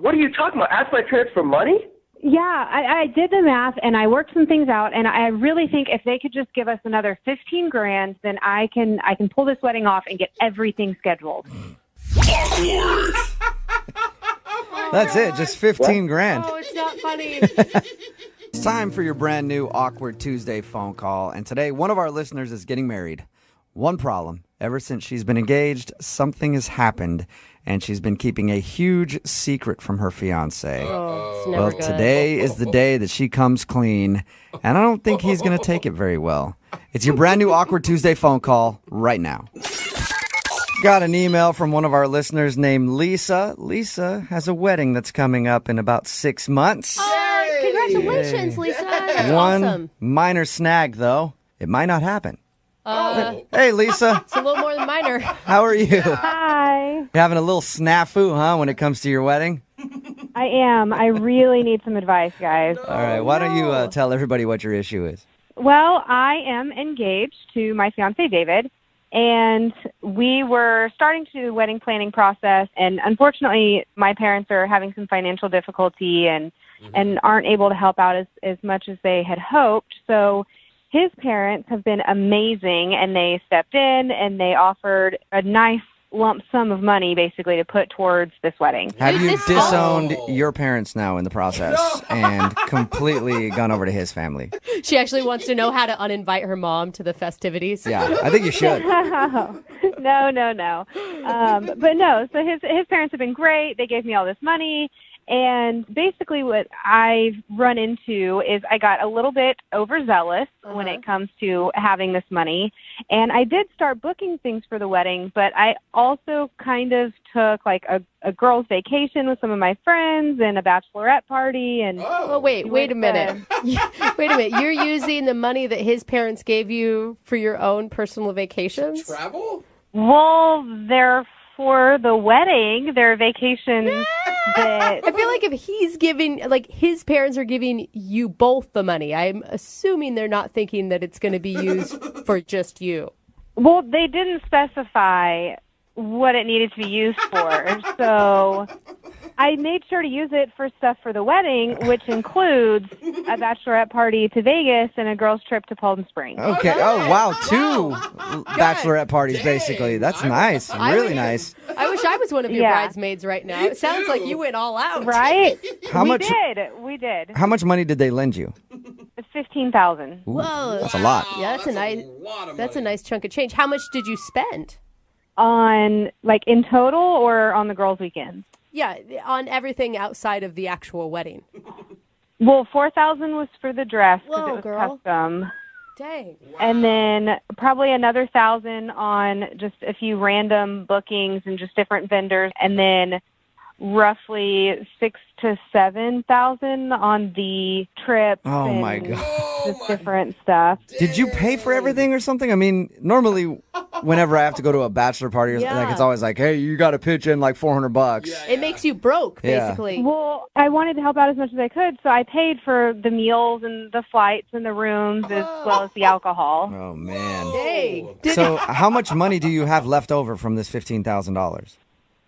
What are you talking about? Ask my parents for money? Yeah, I did the math and I worked some things out, and I really think if they could just give us another $15,000, then I can pull this wedding off and get everything scheduled. Awkward. That's it, just $15,000. Oh, it's not funny. It's time for your brand new Awkward Tuesday phone call. And today, one of our listeners is getting married. One problem. Ever since she's been engaged, something has happened, and she's been keeping a huge secret from her fiancé. Oh, it's never good. Today is the day that she comes clean, and I don't think he's going to take it very well. It's your brand new Awkward Tuesday phone call right now. Got an email from one of our listeners named Lisa. Lisa has a wedding that's coming up in about 6 months. Congratulations, Lisa. That's One awesome. minor snag, though. It might not happen. Hey, Lisa. It's a little more than minor. How are you? Hi. You're having a little snafu, huh, when it comes to your wedding? I am. I really need some advice, guys. All right, why don't you tell everybody what your issue is? Well, I am engaged to my fiancé, David, and we were starting to do the wedding planning process, and unfortunately, my parents are having some financial difficulty and aren't able to help out as much as they had hoped. So his parents have been amazing, and they stepped in, and they offered a nice lump sum of money, basically, to put towards this wedding. Have you disowned your parents now in the process and completely gone over to his family? She actually wants to know how to uninvite her mom to the festivities. Yeah, I think you should. No. But no, so his parents have been great. They gave me all this money. And basically what I've run into is I got a little bit overzealous when it comes to having this money. And I did start booking things for the wedding, but I also kind of took like a girls' vacation with some of my friends and a bachelorette party. And wait a minute. Wait a minute. You're using the money that his parents gave you for your own personal vacations? Travel? Well, they're for the wedding, their vacations that... I feel like if he's giving, like his parents are giving you both the money, I'm assuming they're not thinking that it's going to be used for just you. Well, they didn't specify what it needed to be used for, so I made sure to use it for stuff for the wedding, which includes a bachelorette party to Vegas and a girls' trip to Palm Springs. Okay. Oh, wow. Two bachelorette parties, basically. That's nice. Really nice. I wish I was one of your bridesmaids right now. It sounds like you went all out. Right? How much? We did. How much money did they lend you? $15,000. Whoa. That's a lot. Yeah, that's a nice chunk of change. How much did you spend? On, like, in total or on the girls' weekend? Yeah, on everything outside of the actual wedding. Well, $4,000 was for the dress because it was girl. custom. Dang. Wow. And then probably another $1,000 on just a few random bookings and just different vendors, and then roughly $6,000 to $7,000 on the trips. Oh my God! Just different stuff. Did you pay for everything or something? I mean, normally, whenever I have to go to a bachelor party, like it's always like, hey, you got to pitch in like $400. It makes you broke, basically. Well, I wanted to help out as much as I could, so I paid for the meals and the flights and the rooms as well as the alcohol. Oh man! Dang. So, how much money do you have left over from this $15,000?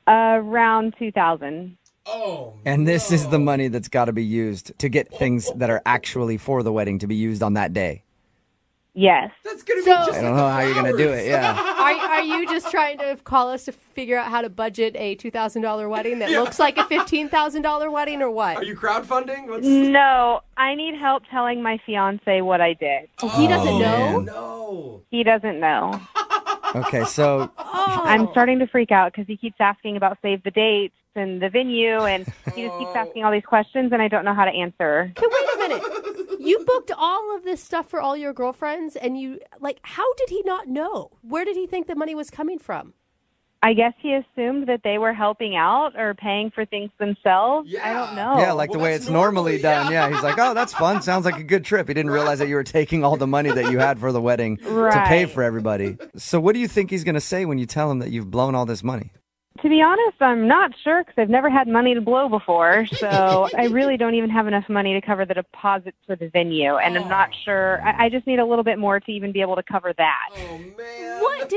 Around $2,000. Oh, and this is the money that's got to be used to get things that are actually for the wedding to be used on that day. Yes. That's gonna be just I don't know how you're going to do it, yeah. Are you just trying to call us to figure out how to budget a $2,000 wedding that looks like a $15,000 wedding or what? Are you crowdfunding? No, I need help telling my fiancé what I did. He doesn't know? No. He doesn't know. Okay, so... I'm starting to freak out because he keeps asking about save the dates and the venue, and he just keeps asking all these questions, and I don't know how to answer. Okay, wait a minute. You booked all of this stuff for all your girlfriends, and how did he not know? Where did he think the money was coming from? I guess he assumed that they were helping out or paying for things themselves. Yeah. I don't know. Yeah, like the way it's normally done. Yeah, he's like, oh, that's fun. Sounds like a good trip. He didn't realize that you were taking all the money that you had for the wedding to pay for everybody. So what do you think he's going to say when you tell him that you've blown all this money? To be honest, I'm not sure because I've never had money to blow before. So I really don't even have enough money to cover the deposits for the venue. And I'm not sure. I just need a little bit more to even be able to cover that. Oh, man. What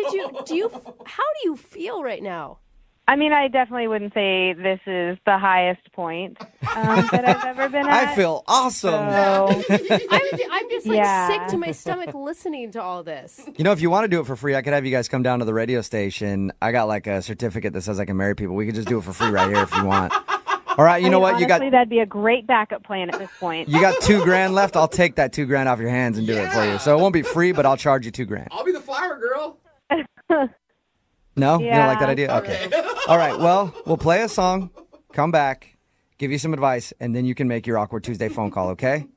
how do you feel right now? I mean, I definitely wouldn't say this is the highest point that I've ever been at. I feel awesome. So, I'm just like Yeah. sick to my stomach listening to all this. You know, if you want to do it for free, I could have you guys come down to the radio station. I got like a certificate that says I can marry people. We could just do it for free right here if you want. All right, you know what? Honestly, that'd be a great backup plan at this point. You got $2,000 left. I'll take that $2,000 off your hands and do it for you. So it won't be free, but I'll charge you $2,000. I'll be the flower girl. No, you don't like that Yeah. idea? Okay. All right. Well, we'll play a song, come back, give you some advice, and then you can make your Awkward Tuesday phone call. Okay?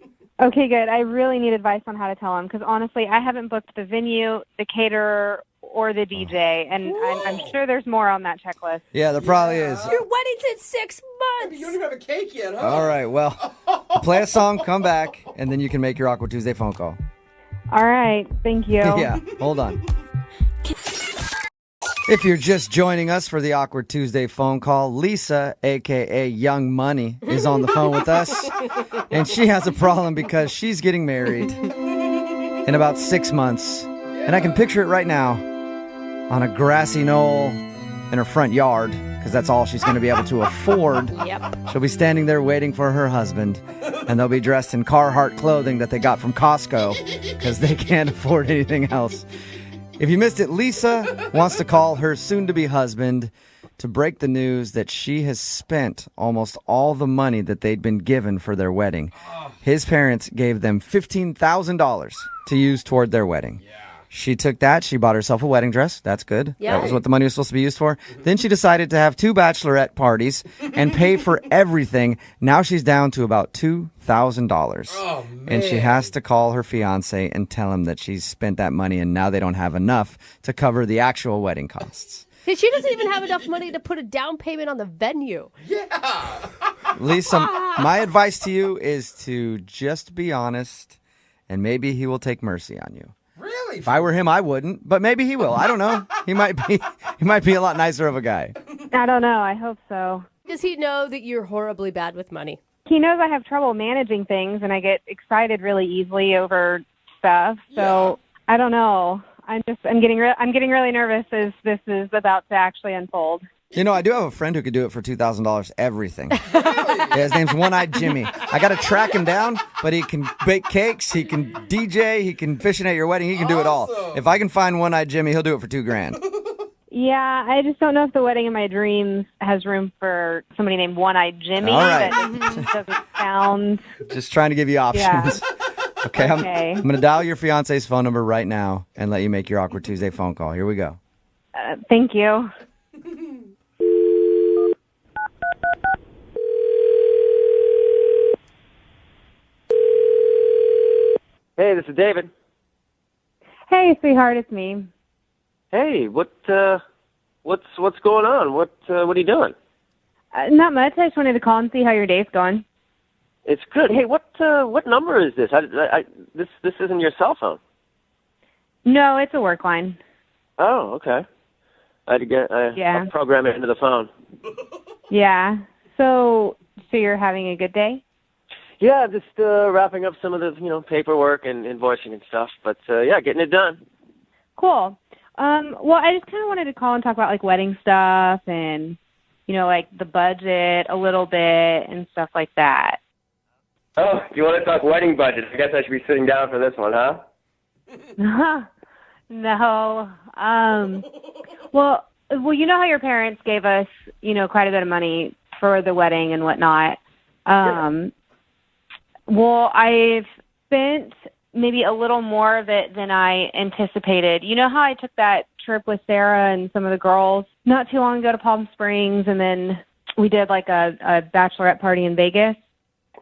Okay, good. I really need advice on how to tell him because honestly, I haven't booked the venue, the caterer, or the DJ, and I'm sure there's more on that checklist. Yeah, there probably is. Your wedding's in 6 months. You don't even have a cake yet, huh? All right. Well, we'll play a song, come back, and then you can make your Awkward Tuesday phone call. All right, thank you. Yeah. Hold on. If you're just joining us for the Awkward Tuesday phone call, Lisa, a.k.a. Young Money, is on the phone with us. And she has a problem because she's getting married in about 6 months. And I can picture it right now on a grassy knoll in her front yard because that's all she's going to be able to afford. Yep. She'll be standing there waiting for her husband. And they'll be dressed in Carhartt clothing that they got from Costco because they can't afford anything else. If you missed it, Lisa wants to call her soon-to-be husband to break the news that she has spent almost all the money that they'd been given for their wedding. His parents gave them $15,000 to use toward their wedding. She took that. She bought herself a wedding dress. That's good. Yeah. That was what the money was supposed to be used for. Then she decided to have 2 bachelorette parties and pay for everything. Now she's down to about $2,000. Oh, man. And she has to call her fiance and tell him that she's spent that money and now they don't have enough to cover the actual wedding costs. She doesn't even have enough money to put a down payment on the venue. Yeah. Lisa, my advice to you is to just be honest and maybe he will take mercy on you. Really? If I were him, I wouldn't, but maybe he will. I don't know. He might be a lot nicer of a guy. I don't know. I hope so. Does he know that you're horribly bad with money? He knows I have trouble managing things, and I get excited really easily over stuff. So I don't know. I'm getting really nervous as this is about to actually unfold. You know, I do have a friend who could do it for $2,000, everything. Yeah, his name's One-Eyed Jimmy. I got to track him down, but he can bake cakes, he can DJ, he can officiate your wedding, he can do it all. Awesome. If I can find One-Eyed Jimmy, he'll do it for $2,000. Yeah, I just don't know if the wedding of my dreams has room for somebody named One-Eyed Jimmy. All right. That doesn't sound... Just trying to give you options. Okay, I'm going to dial your fiance's phone number right now and let you make your Awkward Tuesday phone call. Here we go. Thank you. Hey, this is David. Hey, sweetheart, it's me. Hey, what's going on? What are you doing? Not much. I just wanted to call and see how your day's going. It's good. Hey, what number is this? This isn't your cell phone. No, it's a work line. Oh, okay. I had to get I'll program it into the phone. Yeah. So you're having a good day? Yeah, just wrapping up some of the paperwork and invoicing and stuff. But yeah, getting it done. Cool. Well, I just kind of wanted to call and talk about like wedding stuff and like the budget a little bit and stuff like that. Oh, you want to talk wedding budget? I guess I should be sitting down for this one, huh? No. Well, you know how your parents gave us, quite a bit of money for the wedding and whatnot. Well, I've spent maybe a little more of it than I anticipated. You know how I took that trip with Sarah and some of the girls not too long ago to Palm Springs, and then we did like a bachelorette party in Vegas?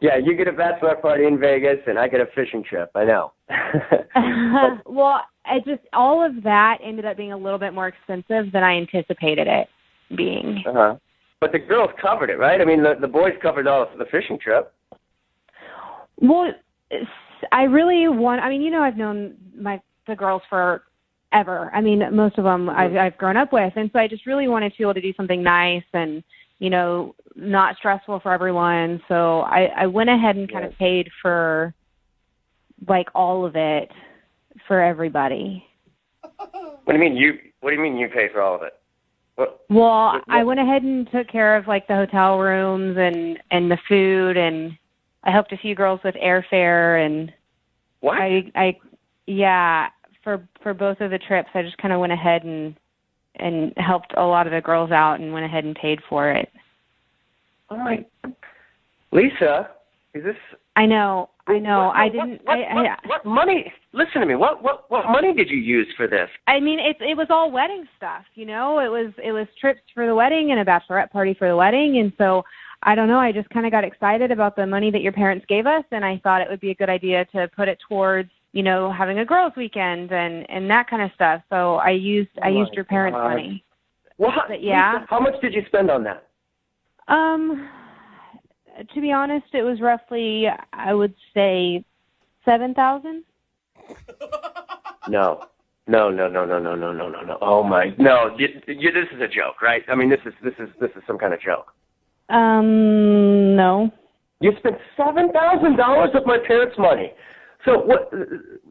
Yeah, you get a bachelor party in Vegas, and I get a fishing trip. I know. Well, all of that ended up being a little bit more expensive than I anticipated it being. Uh-huh. But the girls covered it, right? I mean, the boys covered all of the fishing trip. Well, I really want. I mean, I've known the girls forever. I mean, most of them I've grown up with, and so I just really wanted to be able to do something nice and not stressful for everyone. So I went ahead and kind of paid for like all of it for everybody. What do you mean you pay for all of it? Well, I went ahead and took care of like the hotel rooms and the food, and I helped a few girls with airfare, and What? Yeah, for both of the trips, I just kind of went ahead and helped a lot of the girls out and went ahead and paid for it. Oh my, Lisa, is this? I know. I didn't. What money? Listen to me. What money did you use for this? I mean, it was all wedding stuff. You know, it was trips for the wedding and a bachelorette party for the wedding, and so I don't know. I just kind of got excited about the money that your parents gave us, and I thought it would be a good idea to put it towards, you know, having a girls' weekend and that kind of stuff. So I used your parents' money. What? But yeah. Lisa, how much did you spend on that? To be honest, it was roughly, I would say, $7,000. No. Oh my, no. This is a joke, right? I mean, this is some kind of joke. No. You spent $7,000 of my parents' money. So what?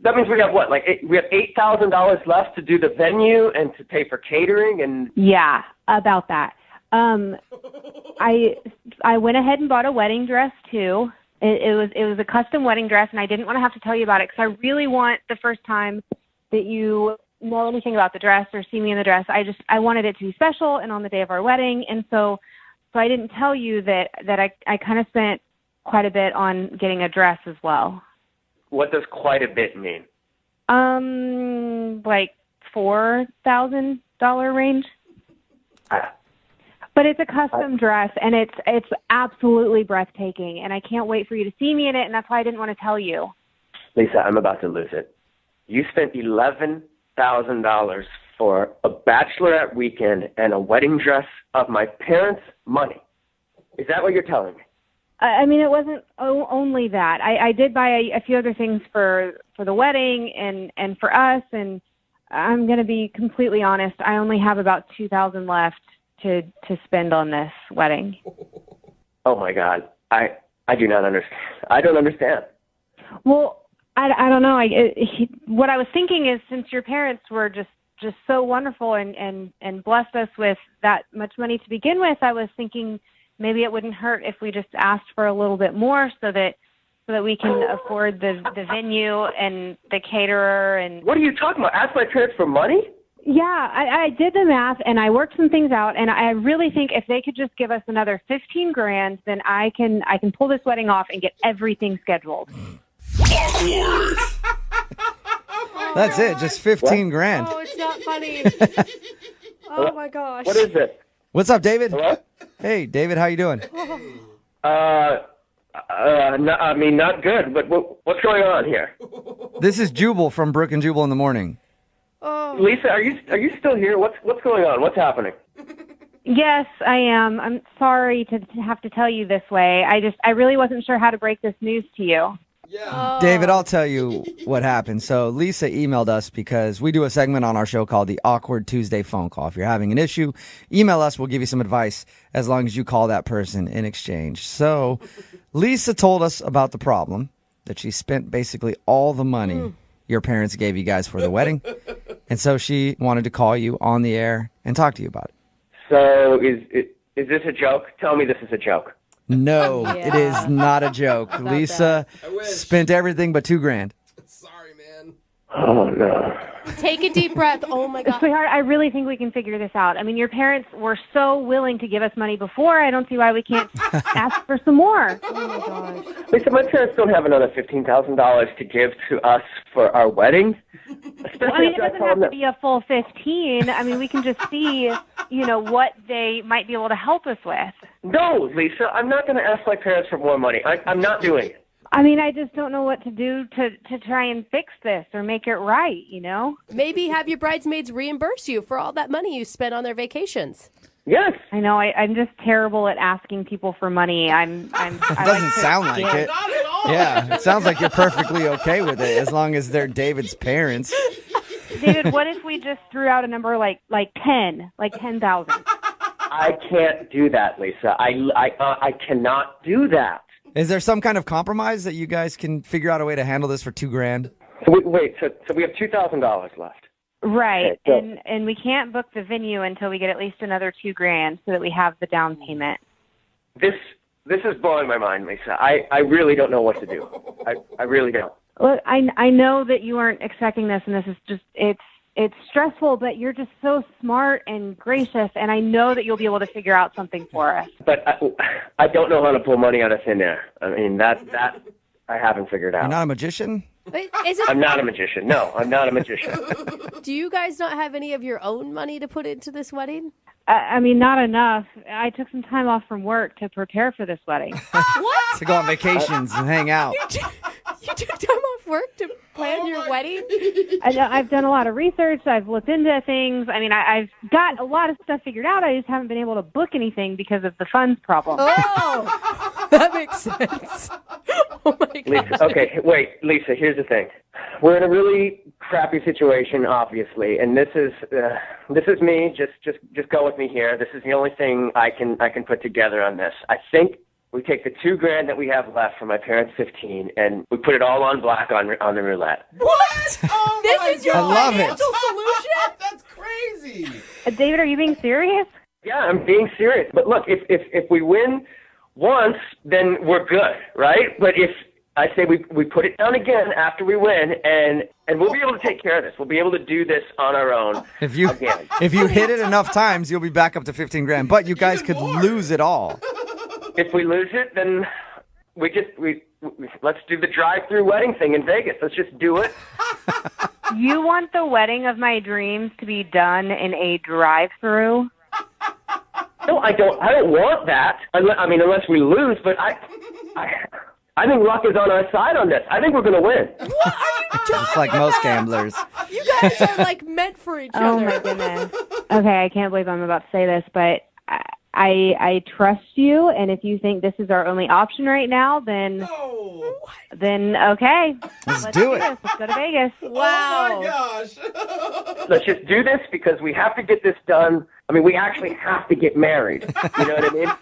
That means we have what? We have $8,000 left to do the venue and to pay for catering and. Yeah, about that. I went ahead and bought a wedding dress too. It was a custom wedding dress, and I didn't want to have to tell you about it because I really want the first time that you know anything about the dress or see me in the dress. I wanted it to be special and on the day of our wedding, and so I didn't tell you that I kind of spent quite a bit on getting a dress as well. What does quite a bit mean? Like $4,000 range. But it's a custom dress, and it's absolutely breathtaking, and I can't wait for you to see me in it, and that's why I didn't want to tell you. Lisa, I'm about to lose it. You spent $11,000 for a bachelorette weekend and a wedding dress of my parents' money. Is that what you're telling me? I mean, it wasn't only that. I did buy a few other things for the wedding and for us, and I'm going to be completely honest. I only have about $2,000 left to spend on this wedding. Oh my God, I do not understand. I don't understand. Well, I don't know. What I was thinking is, since your parents were just so wonderful and blessed us with that much money to begin with, I was thinking maybe it wouldn't hurt if we just asked for a little bit more so that we can afford the venue and the caterer and. What are you talking about? Ask my parents for money? Yeah, I did the math and I worked some things out, and I really think if they could just give us another $15,000, then I can pull this wedding off and get everything scheduled. Awkward. That's it, just $15,000. Oh, it's not funny. Oh my gosh. What is it? What's up, David? Hello? Hey, David, how you doing? Not good. But what's going on here? This is Jubal from Brooke and Jubal in the morning. Oh. Lisa, are you still here? What's going on? What's happening? Yes, I am. I'm sorry to have to tell you this way. I really wasn't sure how to break this news to you. Yeah. David, I'll tell you what happened. So Lisa emailed us because we do a segment on our show called the Awkward Tuesday Phone Call. If you're having an issue, email us. We'll give you some advice as long as you call that person in exchange. So Lisa told us about the problem, that she spent basically all the money your parents gave you guys for the wedding. And so she wanted to call you on the air and talk to you about it. So is this a joke? Tell me this is a joke. No, It is not a joke. Lisa spent everything but $2,000. Sorry, man. Oh, no. Take a deep breath. Oh my God. Sweetheart, I really think we can figure this out. I mean, your parents were so willing to give us money before. I don't see why we can't ask for some more. Oh my gosh. Lisa, my parents don't have another $15,000 to give to us for our wedding. Well, I mean, it doesn't have to be a full 15. I mean, we can just see, what they might be able to help us with. No, Lisa, I'm not going to ask my parents for more money. I'm not doing it. I mean, I just don't know what to do to try and fix this or make it right, Maybe have your bridesmaids reimburse you for all that money you spent on their vacations. Yes. I know. I'm just terrible at asking people for money. It doesn't sound like it. Not at all. Yeah, it sounds like you're perfectly okay with it as long as they're David's parents. David, what if we just threw out a number like 10, like 10,000? I can't do that, Lisa. I cannot do that. Is there some kind of compromise that you guys can figure out a way to handle this for $2,000? So we have $2,000 left, Right. Okay, so- And we can't book the venue until we get at least another $2,000 so that we have the down payment. This is blowing my mind, Lisa. I really don't know what to do. I really don't. Look, I know that you aren't expecting this, and this is just it's stressful, but you're just so smart and gracious, and I know that you'll be able to figure out something for us. But I don't know how to pull money out of thin air. I mean, that I haven't figured out. You're not a magician? Wait, is it? I'm not a magician. No, I'm not a magician. Do you guys not have any of your own money to put into this wedding? I mean, not enough. I took some time off from work to prepare for this wedding. What? To go on vacations and hang out. You took time off work to plan your wedding? I've done a lot of research. I've looked into things. I mean, I've got a lot of stuff figured out. I just haven't been able to book anything because of the funds problem. Oh, that makes sense. Oh, my gosh. Lisa, okay, wait, Lisa. Here's the thing. We're in a really crappy situation, obviously, and this is me. Just go with me here. This is the only thing I can put together on this. I think we take the $2,000 that we have left from my parents' 15, and we put it all on black on the roulette. What? Oh This my is your I love it. financial solution? That's crazy. David, are you being serious? Yeah, I'm being serious. But look, if we win once, then we're good, right? But if I say we put it down again after we win, and we'll be able to take care of this. We'll be able to do this on our own. If you again. if you hit it enough times, you'll be back up to $15,000. But you guys could lose it all. If we lose it, then we let's do the drive-through wedding thing in Vegas. Let's just do it. You want the wedding of my dreams to be done in a drive-through? No, I don't want that. Unless we lose. But I think luck is on our side on this. I think we're going to win. What are you talking Just like most gamblers. You guys are like meant for each Oh, other. my goodness. Okay, I can't believe I'm about to say this, but I trust you, and if you think this is our only option right now, then No. okay. Let's do it. This. Let's go to Vegas. Wow. Oh my gosh. Let's just do this because we have to get this done. I mean, we actually have to get married. You know what I mean?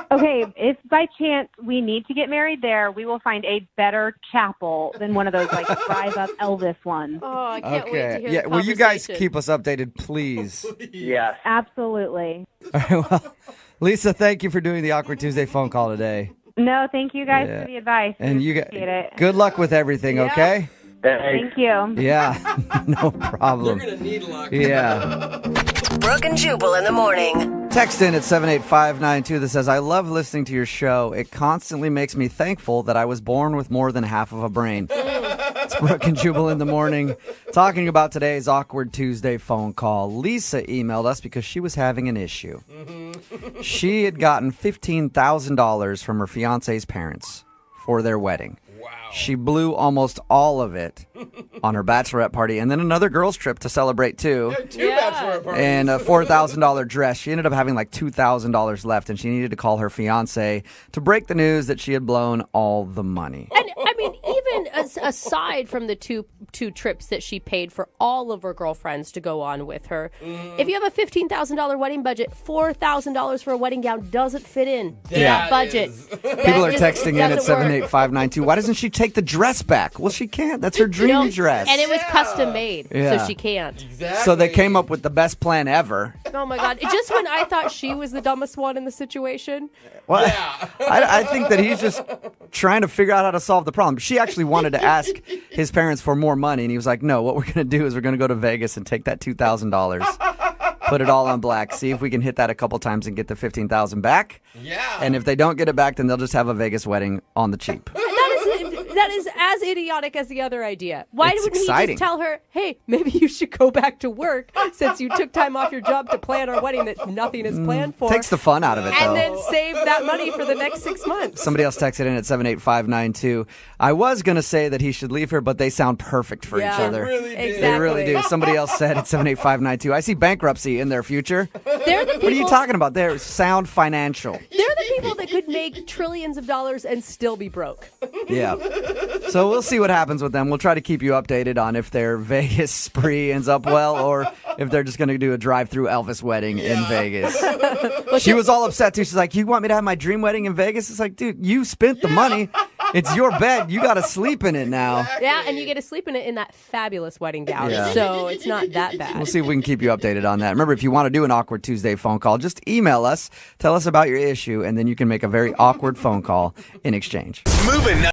Okay, if by chance we need to get married there, we will find a better chapel than one of those like drive-up Elvis ones. Oh, I can't wait to Okay. hear Yeah. the Will you guys conversation. keep us updated, please? Yes. Absolutely. All right, well, Lisa, thank you for doing the Awkward Tuesday phone call today. No, thank you guys Yeah. for the advice. And you appreciate it. good luck with everything, Yeah. okay? Thanks. Thank you. Yeah. No They're problem. gonna need luck. Yeah. Brooke and Jubal in the morning. Text in at 78592 that says, I love listening to your show. It constantly makes me thankful that I was born with more than half of a brain. It's Brooke and Jubal in the morning talking about today's Awkward Tuesday phone call. Lisa emailed us because she was having an issue. She had gotten $15,000 from her fiance's parents for their wedding. Wow. She blew almost all of it on her bachelorette party and then another girls' trip to celebrate too. Two bachelor parties. And a $4,000 dress. She ended up having like $2,000 left, and she needed to call her fiance to break the news that she had blown all the money. And I mean, even aside from the two trips that she paid for all of her girlfriends to go on with her, if you have a $15,000 wedding budget, $4,000 for a wedding gown doesn't fit in that budget. People are texting in at 78592. Why doesn't she take the dress back? Well, she can't. That's her dream dress. And it was custom made, Yeah. so she can't. Exactly. So they came up with the best plan ever. Oh my God! Just when I thought she was the dumbest one in the situation. Well, I think that he's just trying to figure out how to solve the problem. She actually wanted to ask his parents for more money, and he was like, no, what we're going to do is we're going to go to Vegas and take that $2,000, put it all on black, see if we can hit that a couple times and get the $15,000 back. Yeah. And if they don't get it back, then they'll just have a Vegas wedding on the cheap. That is as idiotic as the other idea. Why It's wouldn't he exciting. just tell her, hey, maybe you should go back to work since you took time off your job to plan our wedding that nothing is planned for? Takes the fun out of it, though. and then save that money for the next 6 months. Somebody else texted in at 78592. I was going to say that he should leave her, but they sound perfect for each other. really do. Exactly. They really do. Somebody else said at 78592, I see bankruptcy in their future. They're the people, What are you talking about? They're sound financial. They're the people that could make trillions of dollars and still be broke. Yeah. So we'll see what happens with them. We'll try to keep you updated on if their Vegas spree ends up well or if they're just going to do a drive-through Elvis wedding in Vegas. She was all upset, too. She's like, you want me to have my dream wedding in Vegas? It's like, dude, you spent the money. It's your bed. You got to sleep in it now. Yeah, and you get to sleep in it in that fabulous wedding gown. Yeah. So it's not that bad. We'll see if we can keep you updated on that. Remember, if you want to do an Awkward Tuesday phone call, just email us, tell us about your issue, and then you can make a very awkward phone call in exchange. Moving